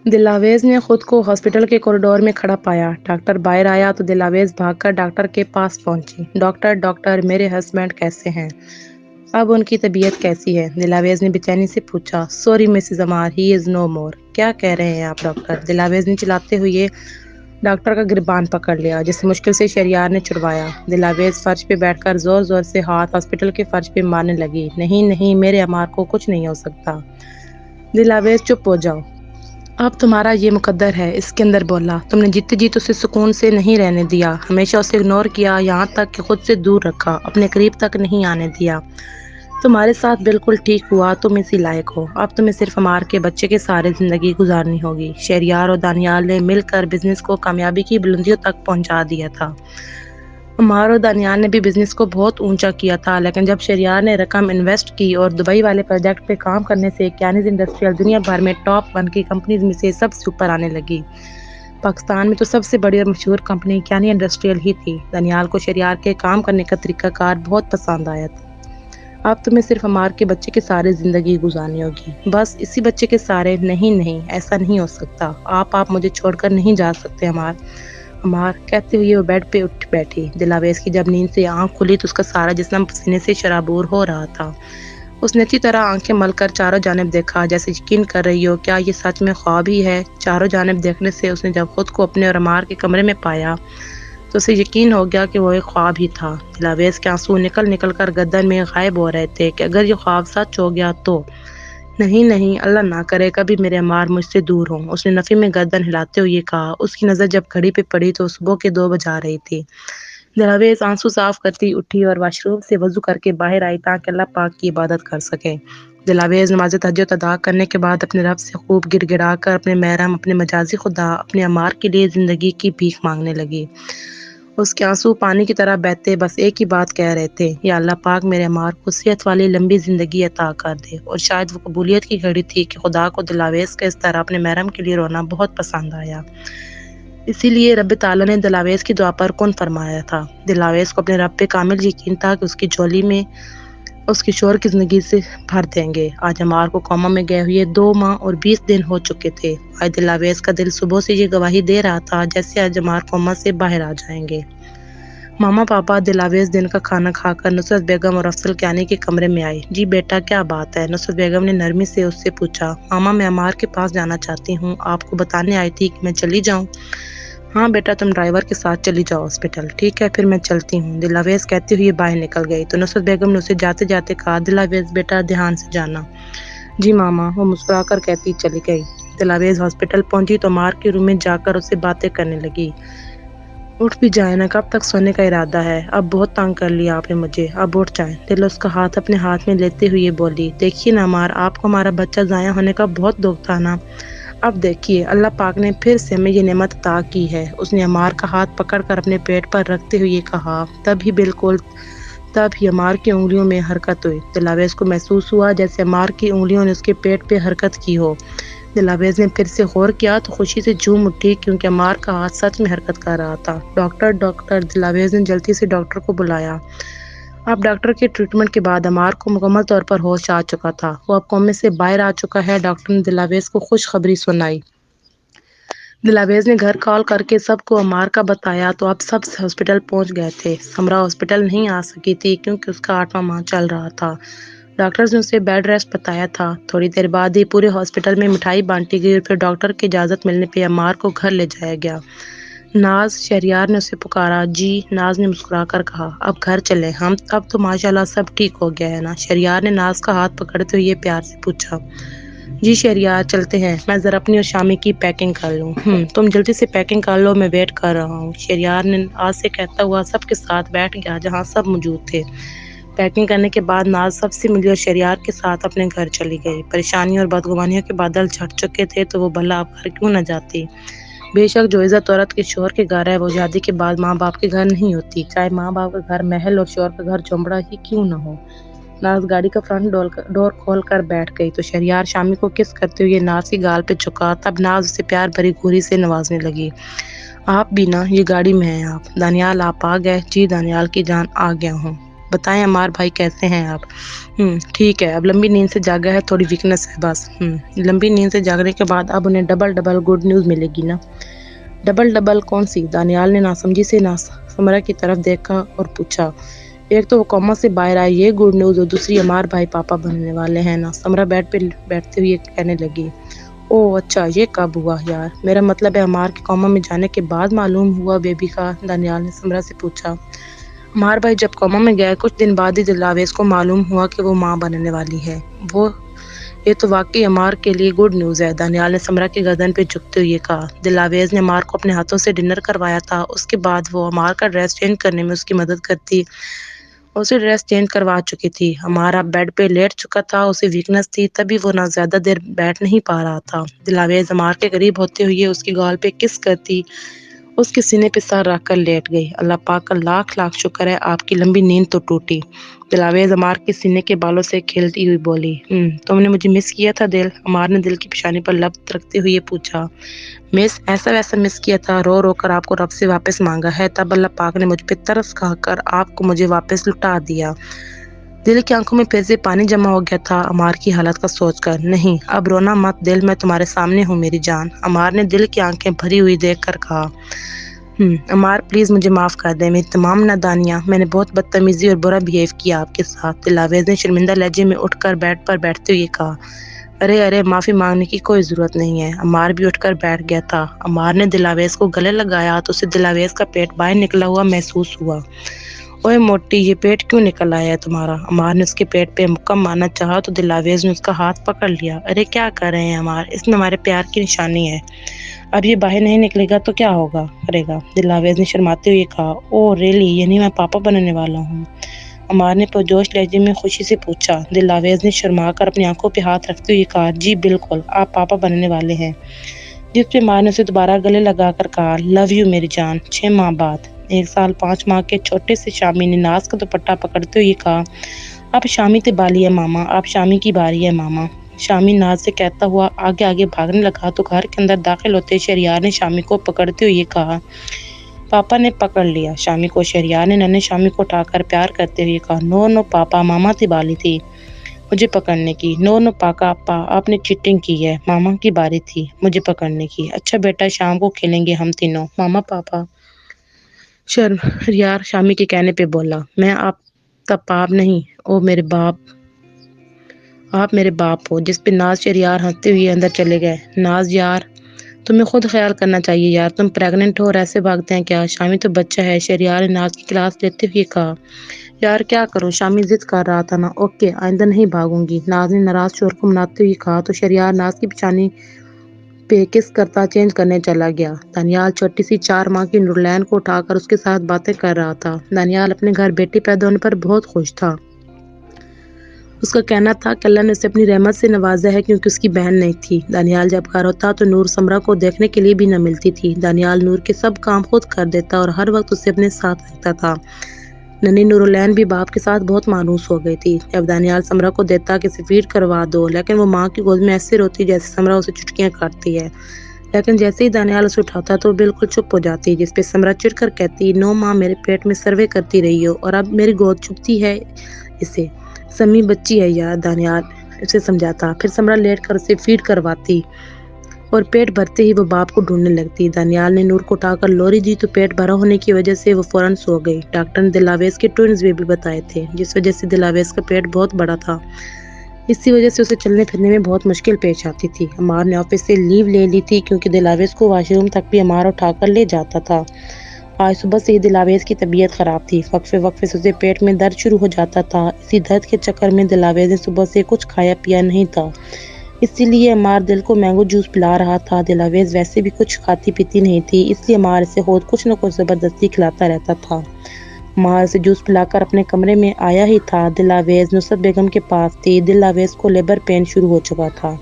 دلاویز نے خود کو ہاسپٹل کے کوریڈور میں کھڑا پایا۔ ڈاکٹر باہر آیا تو دلاویز بھاگ کر ڈاکٹر کے پاس پہنچی۔ ڈاکٹر میرے ہسبینڈ کیسے ہیں؟ اب ان کی طبیعت کیسی ہے؟ دلاویز نے بے چینی سے پوچھا۔ سوری مسز عمار، ہی از نو مور۔ کیا کہہ رہے ہیں آپ ڈاکٹر؟ دلاویز نے چلاتے ہوئے ڈاکٹر کا گریبان پکڑ لیا جسے مشکل سے شہریار نے چھڑوایا۔ دلاویز فرش پہ بیٹھ کر زور زور سے ہاتھ ہاسپٹل کے فرش پہ مارنے لگی۔ نہیں میرے عمار کو کچھ نہیں ہو سکتا۔ دلاویز چپ ہو جاؤ۔ اب تمہارا یہ مقدر ہے، اس کے اندر بولا۔ تم نے جیتے جیت اسے سکون سے نہیں رہنے دیا، ہمیشہ اسے اگنور کیا، یہاں تک کہ خود سے دور رکھا، اپنے قریب تک نہیں آنے دیا۔ تمہارے ساتھ بالکل ٹھیک ہوا، تم اسی لائق ہو۔ اب تمہیں صرف عمار کے بچے کے سارے زندگی گزارنی ہوگی۔ شہریار اور دانیال نے مل کر بزنس کو کامیابی کی بلندیوں تک پہنچا دیا تھا۔ عمار اور دانیال نے بھی بزنس کو بہت اونچا کیا تھا، لیکن جب شہریار نے رقم انویسٹ کی اور دبئی والے پروجیکٹ پہ کام کرنے سے کینیز انڈسٹریل دنیا بھر میں ٹاپ 1 کی کمپنیز میں سے سب سے اوپر آنے لگی۔ پاکستان میں تو سب سے بڑی اور مشہور کمپنی کینی انڈسٹریل ہی تھی۔ دانیال کو شہریار کے کام کرنے کا طریقہ کار بہت پسند آیا تھا۔ اب تمہیں صرف عمار کے بچے کے سارے زندگی گزارنی ہوگی، بس اسی بچے کے سارے۔ نہیں ایسا نہیں ہو سکتا۔ آپ مجھے چھوڑ کر نہیں جا سکتے عمار کہتے ہوئے وہ بیڈ پہ اٹھ بیٹھی۔ دلاویز کی جب نیند سے آنکھ کھلی تو اس کا سارا جسم پسینے سے شرابور ہو رہا تھا۔ اس نے اچھی طرح آنکھیں مل کر چاروں جانب دیکھا، جیسے یقین کر رہی ہو کیا یہ سچ میں خواب ہی ہے۔ چاروں جانب دیکھنے سے اس نے جب خود کو اپنے اور عمار کے کمرے میں پایا تو اسے یقین ہو گیا کہ وہ ایک خواب ہی تھا۔ دلاویز کے آنسو نکل کر گردن میں غائب ہو رہے تھے کہ اگر یہ خواب سچ ہو گیا تو نہیں اللہ نہ کرے کبھی میرے عمار مجھ سے دور ہوں۔ اس نے نفی میں گردن ہلاتے ہوئے کہا۔ اس کی نظر جب گھڑی پہ پڑی تو صبح کے 2 بجا رہی تھی۔ دلاویز آنسو صاف کرتی اٹھی اور واش روم سے وضو کر کے باہر آئی تاکہ اللہ پاک کی عبادت کر سکے۔ دلاویز نماز تہجد ادا کرنے کے بعد اپنے رب سے خوب گڑ گڑا کر اپنے محرم، اپنے مجازی خدا، اپنے عمار کے لیے زندگی کی بھیک مانگنے لگی۔ اس کے آنسو پانی کی طرح بہتے بس ایک ہی بات کہہ رہے تھے، یا اللہ پاک میرے عمار کو صحت والی لمبی زندگی عطا کر دے۔ اور شاید وہ قبولیت کی گھڑی تھی کہ خدا کو دلاویز کا اس طرح اپنے محرم کے لیے رونا بہت پسند آیا۔ اسی لیے رب تعالیٰ نے دلاویز کی دعا پر کن فرمایا تھا۔ دلاویز کو اپنے رب پہ کامل یقین تھا کہ اس کی جھولی میں اس کے شوہر کی زندگی سے بھر دیں گے۔ آج عمار کو کوما میں گئے ہوئے 2 ماہ اور 20 دن ہو چکے تھے۔ آج دلاویز کا دل صبح سے یہ گواہی دے رہا تھا جیسے آج عمار کوما سے باہر آ جائیں گے۔ ماما پاپا دلاویز دن کا کھانا کھا کر نصرت بیگم اور افضل کیانی کے کمرے میں آئے۔ جی بیٹا کیا بات ہے؟ نصرت بیگم نے نرمی سے اس سے پوچھا۔ ماما میں عمار کے پاس جانا چاہتی ہوں، آپ کو بتانے آئی تھی کہ میں چلی جاؤں۔ ہاں بیٹا تم ڈرائیور کے ساتھ چلی جاؤ ہاسپٹل۔ ٹھیک ہے پھر میں چلتی ہوں، دلاویز کہتے ہوئے باہر نکل گئی تو نصرت بیگم نے اسے جاتے جاتے کہا، دلاویز بیٹا دھیان سے جانا۔ جی ماما، وہ مسکرا کر کہتی چلی گئی۔ دلاویز ہاسپٹل پہنچی تو عمار کے روم میں جا کر اس سے باتیں کرنے لگی۔ اٹھ بھی جائیں نا، کب تک سونے کا ارادہ ہے؟ اب بہت تنگ کر لیا آپ نے مجھے، اب اٹھ جائیں۔ دل اس کا ہاتھ اپنے ہاتھ میں لیتے ہوئے بولی، دیکھیے نا عمار، آپ کو ہمارا بچہ ضائع ہونے کا بہت دکھ تھا نا، اب دیکھیے اللہ پاک نے پھر سے ہمیں یہ نعمت عطا کی ہے۔ اس نے عمار کا ہاتھ پکڑ کر اپنے پیٹ پر رکھتے ہوئے کہا۔ تب ہی عمار کی انگلیوں میں حرکت ہوئی۔ دلاویز کو محسوس ہوا جیسے عمار کی انگلیوں نے اس کے پیٹ پہ حرکت کی ہو۔ دلاویز نے پھر سے غور کیا تو خوشی سے جھوم اٹھی کیونکہ عمار کا ہاتھ سچ میں حرکت کر رہا تھا۔ ڈاکٹر دلاویز نے جلدی سے ڈاکٹر کو بلایا۔ اب ڈاکٹر کے ٹریٹمنٹ کے بعد عمار کو مکمل طور پر ہوش آ چکا تھا، وہ اب کومے سے باہر آ چکا ہے۔ ڈاکٹر نے دلاویز کو خوشخبری سنائی۔ دلاویز نے گھر کال کر کے سب کو عمار کا بتایا تو اب سب ہاسپٹل پہنچ گئے تھے۔ سمرا ہاسپٹل نہیں آ سکی تھی کیونکہ اس کا 8واں ماہ چل رہا تھا۔ ڈاکٹرز نے اسے بیڈ ریسٹ بتایا تھا۔ تھوڑی دیر بعد ہی پورے ہاسپٹل میں مٹھائی بانٹی گئی اور پھر ڈاکٹر کی اجازت ملنے پہ عمار کو گھر لے جایا گیا۔ ناز، شہریار نے اسے پکارا۔ جی، ناز نے مسکرا کر کہا، اب گھر چلیں ہم، اب تو ماشاءاللہ سب ٹھیک ہو گیا ہے نا؟ شہریار نے ناز کا ہاتھ پکڑتے ہوئے پیار سے پوچھا۔ جی شہریار چلتے ہیں، میں ذرا اپنی اور شامی کی پیکنگ کر لوں۔ تم جلدی سے پیکنگ کر لو، میں ویٹ کر رہا ہوں۔ شہریار نے ناز سے کہتا ہوا سب کے ساتھ بیٹھ گیا جہاں سب موجود تھے۔ پیکنگ کرنے کے بعد ناز سب سے ملی اور شہریار کے ساتھ اپنے گھر چلی گئی۔ پریشانیوں اور بدگمانیوں کے بادل چھٹ چکے تھے تو وہ بھلا اب گھر کیوں نہ جاتی؟ بے شک جو عزت عورت کے شوہر کے گھر ہے وہ شادی کے بعد ماں باپ کے گھر نہیں ہوتی، چاہے ماں باپ کا گھر محل اور شوہر کا گھر چومڑا ہی کیوں نہ ہو۔ ناز گاڑی کا فرنٹ ڈور کھول کر بیٹھ گئی تو شہریار شامی کو کس کرتے ہوئے ناز کی گال پہ جھکا۔ تب ناز اسے پیار بھری گھوری سے نوازنے لگی۔ آپ بھی نا، یہ گاڑی میں ہیں آپ۔ دانیال آپ آ گئے؟ جی دانیال کی جان آ گیا ہوں، بتائیں عمار بھائی کیسے ہیں آپ؟ ٹھیک ہے، اب لمبی نیند سے جاگا ہے، تھوڑی ویکنس ہے بس۔ لمبی نیند سے جاگنے کے بعد اب انہیں ڈبل ڈبل گڈ نیوز ملے گی نا؟ ڈبل ڈبل کون سی؟ دانیال نے ناسمجھی سے سمرا کی طرف دیکھا اور پوچھا۔ ایک تو وہ کوما سے باہر آئی یہ گڈ نیوز اور دوسری عمار بھائی پاپا بننے والے ہیں نا؟ سمرا بیڈ پہ بیٹھتے ہوئے کہنے لگی۔ اوہ اچھا، یہ کب ہوا یار؟ میرا مطلب ہے عمار کے کوما میں جانے کے بعد معلوم ہوا بیبی کا؟ دانیال نے سمرا سے پوچھا۔ عمار بھائی جب کوما میں گئے کچھ دن بعد ہی دلاویز کو معلوم ہوا کہ وہ ماں بننے والی ہے۔ یہ تو واقعی عمار کے لیے گڈ نیوز ہے، دانیال نے سمرا کی گردن پہ جھکتے ہوئے کہا۔ دلاویز نے عمار کو اپنے ہاتھوں سے ڈنر کروایا تھا، اس کے بعد وہ عمار کا ڈریس چینج کرنے میں اس کی مدد کرتی، اسے ڈریس چینج کروا چکی تھی۔ عمار اب بیڈ پہ لیٹ چکا تھا، اسے ویکنس تھی، تبھی وہ نہ زیادہ دیر بیٹھ نہیں پا رہا تھا۔ دلاویز عمار کے قریب ہوتے ہوئے اس کی گال پہ کس کرتی اس کے سینے پہ سر رکھ کر لیٹ گئی۔ اللہ پاک کا لاکھ لاکھ شکر ہے آپ کی لمبی نیند تو ٹوٹی۔ دلاویز عمار کے سینے کے بالوں سے کھیلتی ہوئی بولی۔ تم نے مجھے مس کیا تھا دل؟ عمار نے دل کی پیشانی پر لب رکھتے ہوئے پوچھا۔ مس؟ ایسا ویسا مس کیا تھا، رو رو کر آپ کو رب سے واپس مانگا ہے، تب اللہ پاک نے مجھ پہ ترس کھا کر آپ کو مجھے واپس لوٹا دیا۔ دل کی آنکھوں میں پھر سے پانی جمع ہو گیا تھا عمار کی حالت کا سوچ کر۔ نہیں اب رونا مت دل، میں تمہارے سامنے ہوں میری جان، عمار نے دل کی آنکھیں بھری ہوئی دیکھ کر کہا۔ عمار پلیز مجھے معاف کر دیں، میری تمام نادانیاں، میں نے بہت بدتمیزی اور برا بہیو کیا آپ کے ساتھ، دلاویز نے شرمندہ لہجے میں اٹھ کر بیڈ پر بیٹھتے ہوئے کہا۔ ارے معافی مانگنے کی کوئی ضرورت نہیں ہے، عمار بھی اٹھ کر بیٹھ گیا تھا۔ عمار نے دلاویز کو گلے لگایا تو اسے دلاویز کا پیٹ باہر نکلا ہوا محسوس ہوا۔ اوئے موٹی، یہ پیٹ کیوں نکل آیا ہے تمہارا؟ عمار نے اس کے پیٹ پہ محکم مارنا چاہا تو دلاویز نے اس کا ہاتھ پکڑ لیا۔ ارے کیا کر رہے ہیں عمار، اس میں ہمارے پیار کی نشانی ہے، اب یہ باہر نہیں نکلے گا تو کیا کرے گا؟ دلاویز نے شرماتے ہوئے کہا۔ اوہ ریلی، یعنی میں پاپا بننے والا ہوں؟ عمار نے پرجوش لہجے میں خوشی سے پوچھا۔ دلاویز نے شرما کر اپنی آنکھوں پہ ہاتھ رکھتے ہوئے کہا۔ جی بالکل، آپ پاپا بننے والے ہیں، جس پہ عمار نے اسے دوبارہ گلے لگا کر کہا۔ لو یو میری جان۔ 6 ماہ بعد 1 سال 5 ماہ کے چھوٹے سے شامی نے ناز کا دوپٹہ پکڑتے ہوئے کہا۔ اب شامی تے بالی ہے ماما، اب شامی کی باری ہے ماما۔ شامی ناز سے کہتا ہوا آگے آگے بھاگنے لگا تو گھر کے اندر داخل ہوتے شہریار نے شامی کو پکڑتے ہوئے کہا۔ پاپا نے پکڑ لیا شامی کو۔ شہریار نے ننھے شامی کو اٹھا کر پیار کرتے ہوئے کہا۔ نو پاپا، ماما تے بالی تھی مجھے پکڑنے کی۔ نو پاپا، آپ نے چیٹنگ کی ہے، ماما کی باری تھی مجھے پکڑنے کی۔ اچھا بیٹا، شام کو کھیلیں گے ہم تینوں، ماما پاپا۔ شہریار شامی کے کہنے پہ بولا۔ میں آپ تب باپ نہیں، او میرے باپ، آپ میرے باپ ہو، جس پہ ناز شہریار ہنستے ہوئے اندر چلے گئے۔ ناز یار تمہیں خود خیال کرنا چاہیے یار، تم پریگننٹ ہو اور ایسے بھاگتے ہیں کیا؟ شامی تو بچہ ہے، شہریار نے ناز کی کلاس لیتے ہوئے کہا۔ یار کیا کروں، شامی ضد کر رہا تھا نا۔ اوکے آئندہ نہیں بھاگوں گی، ناز نے ناراض شوہر کو مناتے ہوئے کہا تو شہریار ناز کی پیشانی پہ کس کرتا چینج کرنے چلا گیا۔ دانیال چھوٹی سی 4 ماہ کی نورلین کو اٹھا کر اس کے ساتھ باتیں کر رہا تھا۔ دانیال اپنے گھر بیٹی پیدا ہونے پر بہت خوش تھا۔ اس کا کہنا تھا کہ اللہ نے اسے اپنی رحمت سے نوازا ہے کیونکہ اس کی بہن نہیں تھی۔ دانیال جب گھر ہوتا تو نور سمرا کو دیکھنے کے لیے بھی نہ ملتی تھی۔ دانیال نور کے سب کام خود کر دیتا اور ہر وقت اسے اپنے ساتھ رکھتا تھا۔ ننھی نورلین بھی باپ کے ساتھ بہت مانوس ہو گئی تھی۔ جب دانیال سمرا کو دیتا کہ اسے فیڈ کروا دو، لیکن وہ ماں کی گود میں ایسے روتی جیسے سمرا اسے چٹکیاں کاٹتی ہے، لیکن جیسے ہی دانیال اسے اٹھاتا تو وہ بالکل چپ ہو جاتی، جس پہ سمرا چڑ کر کہتی۔ 9 ماہ میرے پیٹ میں سروے کرتی رہی ہو اور اب میری گود چپتی ہے اسے، سمی بچی ہے یار، دانیال اسے سمجھاتا۔ پھر سمرا لیٹ کر اسے فیڈ کرواتی اور پیٹ بھرتے ہی وہ باپ کو ڈھونڈنے لگتی۔ دانیال نے نور کو اٹھا کر لوری دی تو پیٹ بھرا ہونے کی وجہ سے وہ فوراً سو گئی۔ ڈاکٹر نے دلاویز کے ٹوئنز بھی بتائے تھے، جس وجہ سے دلاویز کا پیٹ بہت بڑا تھا، اسی وجہ سے اسے چلنے پھرنے میں بہت مشکل پیش آتی تھی۔ عمار نے آفس سے لیو لے لی تھی کیونکہ دلاویز کو واش روم تک بھی عمار اٹھا کر لے جاتا تھا۔ آج صبح سے ہی دلاویز کی طبیعت خراب تھی، وقفے سے اسے پیٹ میں درد شروع ہو جاتا تھا۔ اسی درد کے چکر میں دلاویز نے صبح سے کچھ کھایا پیا نہیں تھا، اسی لیے عمار دل کو مینگو جوس پلا رہا تھا۔ دلاویز ویسے بھی کچھ کھاتی پیتی نہیں تھی، اس لیے عمار اسے خود کچھ نہ کچھ زبردستی کھلاتا رہتا تھا۔ عمار اسے جوس پلا کر اپنے کمرے میں آیا ہی تھا، دلاویز نصرت بیگم کے پاس تھی۔ دلاویز کو لیبر پین شروع ہو چکا تھا۔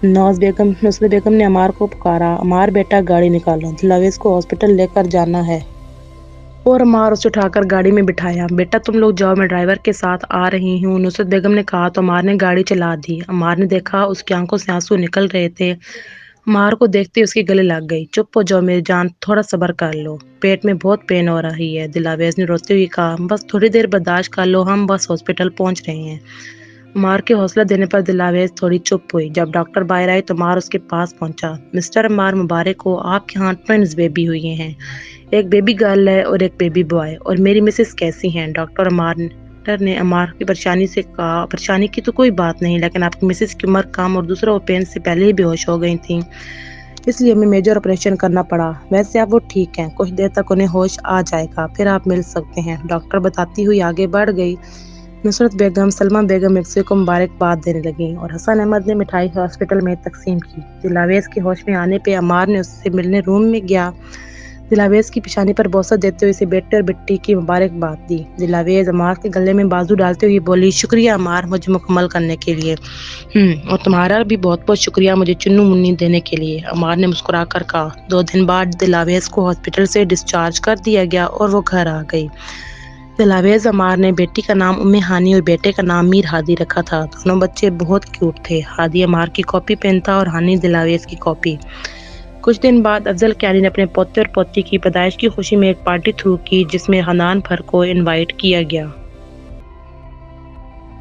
نصرت بیگم نے عمار کو پکارا۔ عمار بیٹا گاڑی نکالو، دلاویز کو ہاسپٹل لے کر جانا ہے۔ اور عمار اسے اٹھا کر گاڑی میں بٹھایا۔ بیٹا تم لوگ جاؤ، میں ڈرائیور کے ساتھ آ رہی ہوں، نصرت بیگم نے کہا تو عمار نے گاڑی چلا دی۔ عمار نے دیکھا اس کی آنکھوں سے آنسو نکل رہے تھے۔ مار کو دیکھتے ہی اس کے گلے لگ گئی۔ چپ ہو جاؤ میری جان، تھوڑا صبر کر لو، پیٹ میں بہت پین ہو رہی ہے، دلاویز نے روتے ہوئے کہا۔ بس تھوڑی دیر برداشت کر لو، ہم بس ہاسپٹل پہنچ رہے ہیں۔ مار کے حوصلہ دینے پر دلاویز تھوڑی چپ ہوئی۔ جب ڈاکٹر باہر آئی تو مار اس کے پاس پہنچا۔ مسٹر مار، مبارک ہو، آپ کے ہاں ٹوئنز بیبی ہوئی ہیں، ایک بیبی گرل ہے اور ایک بیبی بوائے۔ اور میری مسز کیسی ہیں؟ ڈاکٹر نے مار کی پریشانی سے کہا۔ پریشانی کی تو کوئی بات نہیں، لیکن آپ کی مسز کی عمر کم اور دوسرا وہ پین سے پہلے ہی بے ہوش ہو گئی تھیں، اس لیے ہمیں میجر آپریشن کرنا پڑا۔ ویسے اب وہ ٹھیک ہیں، کچھ دیر تک انہیں ہوش آ جائے گا، پھر آپ مل سکتے ہیں، ڈاکٹر بتاتی ہوئی آگے بڑھ گئی۔ نصرت بیگم، سلمہ بیگم ایک دوسرے کو مبارکباد دینے لگیں اور حسن احمد نے مٹھائی ہاسپٹل میں تقسیم کی۔ دلاویز کے ہوش میں آنے پہ عمار نے اس سے ملنے روم میں گیا۔ دلاویز کی پیشانی پر بوسہ دیتے ہوئے اسے بیٹے اور بیٹی کی مبارکباد دی۔ دلاویز عمار کے گلے میں بازو ڈالتے ہوئے بولی، شکریہ عمار، مجھے مکمل کرنے کے لیے۔ اور تمہارا بھی بہت بہت شکریہ مجھے چنو منی دینے کے لیے، عمار نے مسکرا کر کہا۔ 2 دن بعد دلاویز کو ہاسپٹل سے ڈسچارج کر دیا گیا اور وہ گھر آ گئی۔ دلاویز عمار نے بیٹی کا نام ام ہانی اور بیٹے کا نام میر ہادی رکھا تھا۔ دونوں بچے بہت کیوٹ تھے، ہادی عمار کی کاپی پہنتا اور ہانی دلاویز کی کاپی۔ کچھ دن بعد افضل کیانی نے اپنے پوتے اور پوتی کی پیدائش کی خوشی میں ایک پارٹی تھرو کی جس میں خاندان بھر کو انوائٹ کیا گیا۔